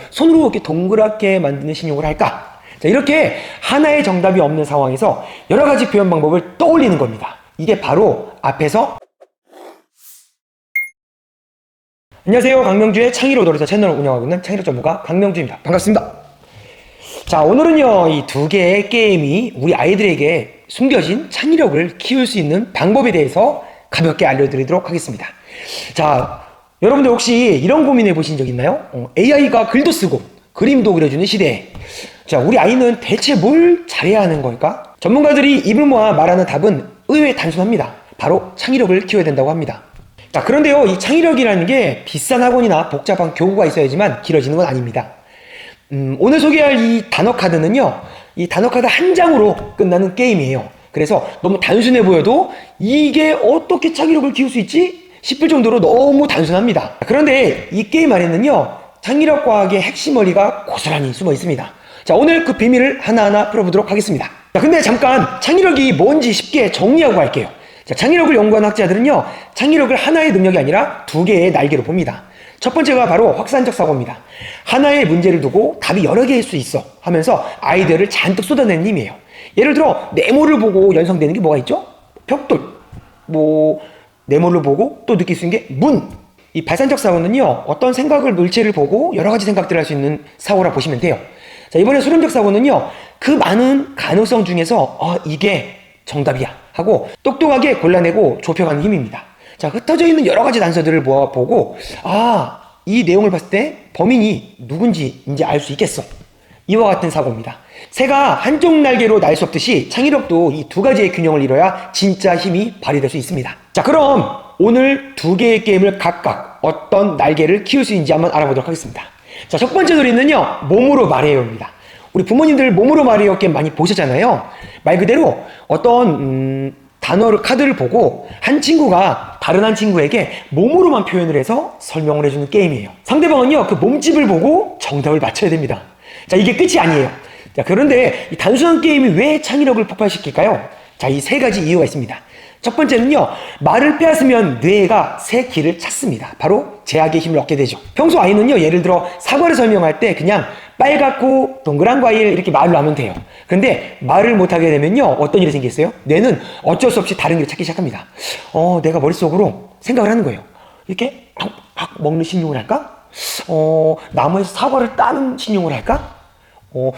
손으로 이렇게 동그랗게 만드는 신용을 할까? 자, 이렇게 하나의 정답이 없는 상황에서 여러 가지 표현 방법을 떠올리는 겁니다. 이게 바로 앞에서 안녕하세요. 강명주의 창의력 노래서 채널을 운영하고 있는 창의력 전문가 강명주입니다. 반갑습니다. 자, 오늘은요, 이 두 개의 게임이 우리 아이들에게 숨겨진 창의력을 키울 수 있는 방법에 대해서 가볍게 알려드리도록 하겠습니다. 자, 여러분들 혹시 이런 고민해 보신 적 있나요? AI가 글도 쓰고 그림도 그려주는 시대에 자, 우리 아이는 대체 뭘 잘해야 하는 걸까? 전문가들이 입을 모아 말하는 답은 의외 단순합니다. 바로 창의력을 키워야 된다고 합니다. 자, 그런데요, 이 창의력이라는 게 비싼 학원이나 복잡한 교구가 있어야지만 길어지는 건 아닙니다. 오늘 소개할 이 단어 카드는요, 이 단어 카드 한 장으로 끝나는 게임이에요. 그래서 너무 단순해 보여도 이게 어떻게 창의력을 키울 수 있지? 싶을 정도로 너무 단순합니다. 그런데 이 게임 안에는요, 창의력 과학의 핵심 원리가 고스란히 숨어 있습니다. 자, 오늘 그 비밀을 하나하나 풀어보도록 하겠습니다. 자, 근데 잠깐 창의력이 뭔지 쉽게 정리하고 갈게요. 자, 창의력을 연구하는 학자들은요, 창의력을 하나의 능력이 아니라 두 개의 날개로 봅니다. 첫 번째가 바로 확산적 사고입니다. 하나의 문제를 두고 답이 여러 개일 수 있어 하면서 아이디어를 잔뜩 쏟아내는 힘이에요. 예를 들어 네모를 보고 연상되는 게 뭐가 있죠? 벽돌. 네모를 보고 또 느낄 수 있는 게 문. 이 발산적 사고는요, 어떤 생각을 물체를 보고 여러 가지 생각들을 할 수 있는 사고라 보시면 돼요. 자, 이번에 수렴적 사고는요, 그 많은 가능성 중에서 이게 정답이야 하고 똑똑하게 골라내고 좁혀가는 힘입니다. 자, 흩어져 있는 여러 가지 단서들을 모아보고 이 내용을 봤을 때 범인이 누군지 이제 알 수 있겠어. 이와 같은 사고입니다. 새가 한쪽 날개로 날 수 없듯이 창의력도 이 두 가지의 균형을 이뤄야 진짜 힘이 발휘될 수 있습니다. 자, 그럼 오늘 두 개의 게임을 각각 어떤 날개를 키울 수 있는지 한번 알아보도록 하겠습니다. 자, 첫 번째 놀이는요, 몸으로 말해요입니다. 우리 부모님들 몸으로 말해요 게임 많이 보셨잖아요. 말 그대로 어떤 카드를 보고 한 친구가 다른 한 친구에게 몸으로만 표현을 해서 설명을 해주는 게임이에요. 상대방은요, 그 몸집을 보고 정답을 맞춰야 됩니다. 자, 이게 끝이 아니에요. 자, 그런데 이 단순한 게임이 왜 창의력을 폭발시킬까요? 자, 이 세 가지 이유가 있습니다. 첫 번째는요, 말을 빼앗으면 뇌가 새 길을 찾습니다. 바로 제약의 힘을 얻게 되죠. 평소 아이는요, 예를 들어 사과를 설명할 때 그냥 빨갛고 동그란 과일 이렇게 말로 하면 돼요. 근데 말을 못하게 되면요, 어떤 일이 생겼어요? 뇌는 어쩔 수 없이 다른 길을 찾기 시작합니다. 내가 머릿속으로 생각을 하는 거예요. 이렇게 먹는 신용을 할까? 나무에서 사과를 따는 신용을 할까?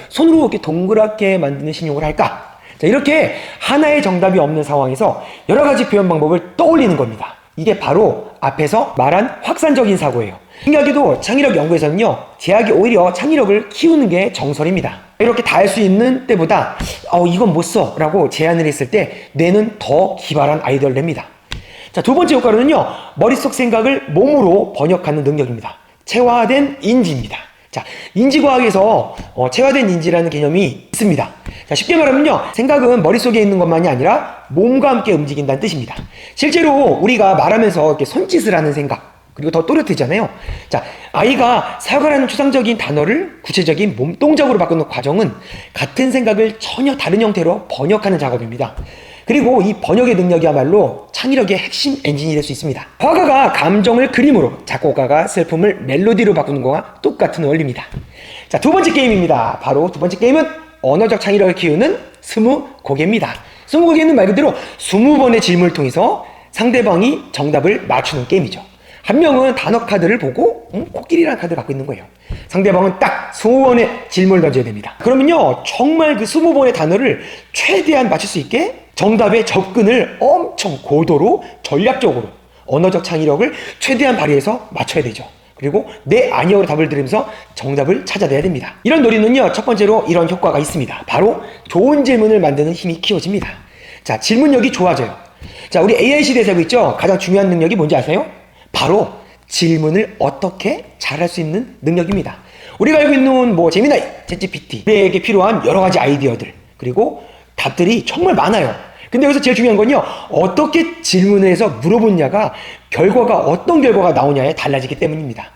손으로 이렇게 동그랗게 만드는 신용을 할까? 자, 이렇게 하나의 정답이 없는 상황에서 여러 가지 표현 방법을 떠올리는 겁니다. 이게 바로 앞에서 말한 확산적인 사고예요. 신기하게도 창의력 연구에서는요, 제약이 오히려 창의력을 키우는 게 정설입니다. 이렇게 다 할 수 있는 때보다 이건 못 써 라고 제안을 했을 때 뇌는 더 기발한 아이디어를 냅니다. 자, 두 번째 효과로는요, 머릿속 생각을 몸으로 번역하는 능력입니다. 체화된 인지입니다. 자, 인지과학에서 체화된 인지라는 개념이 있습니다. 자, 쉽게 말하면요, 생각은 머릿속에 있는 것만이 아니라 몸과 함께 움직인다는 뜻입니다. 실제로 우리가 말하면서 이렇게 손짓을 하는 생각, 그리고 더 또렷해지잖아요. 자, 아이가 사과라는 추상적인 단어를 구체적인 몸동작으로 바꾸는 과정은 같은 생각을 전혀 다른 형태로 번역하는 작업입니다. 그리고 이 번역의 능력이야말로 창의력의 핵심 엔진이 될 수 있습니다. 화가가 감정을 그림으로, 작곡가가 슬픔을 멜로디로 바꾸는 거와 똑같은 원리입니다. 자, 두 번째 게임입니다. 바로 두 번째 게임은 언어적 창의력을 키우는 스무고개입니다. 스무고개는 말 그대로 20번의 질문을 통해서 상대방이 정답을 맞추는 게임이죠. 한 명은 단어 카드를 보고 코끼리라는 카드를 갖고 있는 거예요. 상대방은 딱 20번의 질문을 던져야 됩니다. 그러면요, 정말 그 20번의 단어를 최대한 맞출 수 있게 정답에 접근을 엄청 고도로 전략적으로 언어적 창의력을 최대한 발휘해서 맞춰야 되죠. 그리고 네, 아니요로 답을 들으면서 정답을 찾아내야 됩니다. 이런 놀이는요, 첫 번째로 이런 효과가 있습니다. 바로 좋은 질문을 만드는 힘이 키워집니다. 자, 질문력이 좋아져요. 자, 우리 AI 시대에 살고 있죠? 가장 중요한 능력이 뭔지 아세요? 바로 질문을 어떻게 잘할 수 있는 능력입니다. 우리가 알고 있는 제미나이, 챗GPT, 우리에게 필요한 여러 가지 아이디어들, 그리고 답들이 정말 많아요. 근데 여기서 제일 중요한 건요, 어떻게 질문을 해서 물어보냐가 어떤 결과가 나오냐에 달라지기 때문입니다.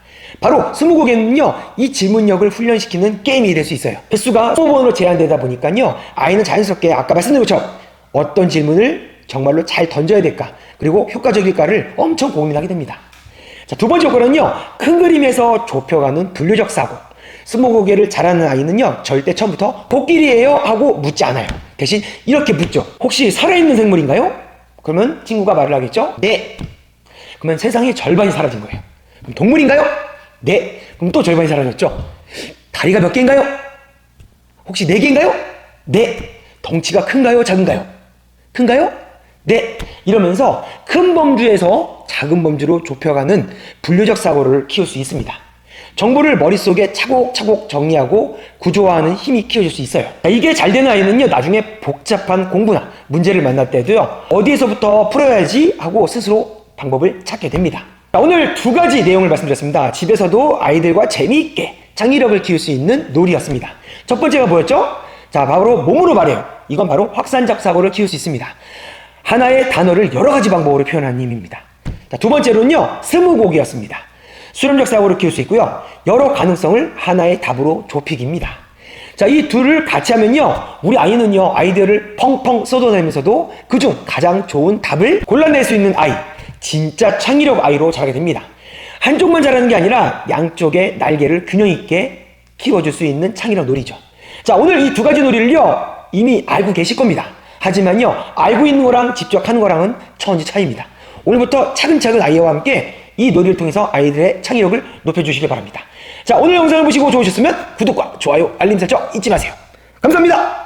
바로 스무고개는요, 이 질문력을 훈련시키는 게임이 될 수 있어요. 횟수가 20번으로 제한되다 보니까요, 아이는 자연스럽게 아까 말씀드린 것처럼 어떤 질문을 정말로 잘 던져야 될까, 그리고 효과적일까를 엄청 고민하게 됩니다. 자, 두 번째 효과는요, 큰 그림에서 좁혀가는 분류적 사고. 스무고개를 잘하는 아이는요, 절대 처음부터 코끼리예요 하고 묻지 않아요. 대신 이렇게 묻죠. 혹시 살아있는 생물인가요? 그러면 친구가 말을 하겠죠. 네. 그러면 세상의 절반이 사라진 거예요. 그럼 동물인가요? 네. 그럼 또 절반이 사라졌죠. 다리가 몇 개인가요? 혹시 4개인가요? 네. 덩치가 큰가요? 작은가요? 큰가요? 네. 이러면서 큰 범주에서 작은 범주로 좁혀가는 분류적 사고를 키울 수 있습니다. 정보를 머릿속에 차곡차곡 정리하고 구조화하는 힘이 키워질 수 있어요. 이게 잘 되는 아이는요, 나중에 복잡한 공부나 문제를 만날 때도요, 어디에서부터 풀어야지 하고 스스로 방법을 찾게 됩니다. 오늘 2가지 내용을 말씀드렸습니다. 집에서도 아이들과 재미있게 창의력을 키울 수 있는 놀이였습니다. 첫 번째가 뭐였죠? 자, 바로 몸으로 말해요. 이건 바로 확산적 사고를 키울 수 있습니다. 하나의 단어를 여러 가지 방법으로 표현하는 힘입니다. 자, 2번째로는요, 스무고개였습니다. 수렴적 사고를 키울 수 있고요, 여러 가능성을 하나의 답으로 좁히기입니다. 자, 이 둘을 같이 하면요, 우리 아이는요, 아이디어를 펑펑 쏟아내면서도 그중 가장 좋은 답을 골라낼 수 있는 아이, 진짜 창의력 아이로 자라게 됩니다. 한쪽만 잘하는 게 아니라 양쪽의 날개를 균형 있게 키워줄 수 있는 창의력 놀이죠. 자, 오늘 이 2가지 놀이를요, 이미 알고 계실 겁니다. 하지만요, 알고 있는 거랑 직접 하는 거랑은 천지 차이입니다. 오늘부터 차근차근 아이와 함께 이 놀이를 통해서 아이들의 창의력을 높여주시길 바랍니다. 자, 오늘 영상을 보시고 좋으셨으면 구독과 좋아요, 알림 설정 잊지 마세요. 감사합니다.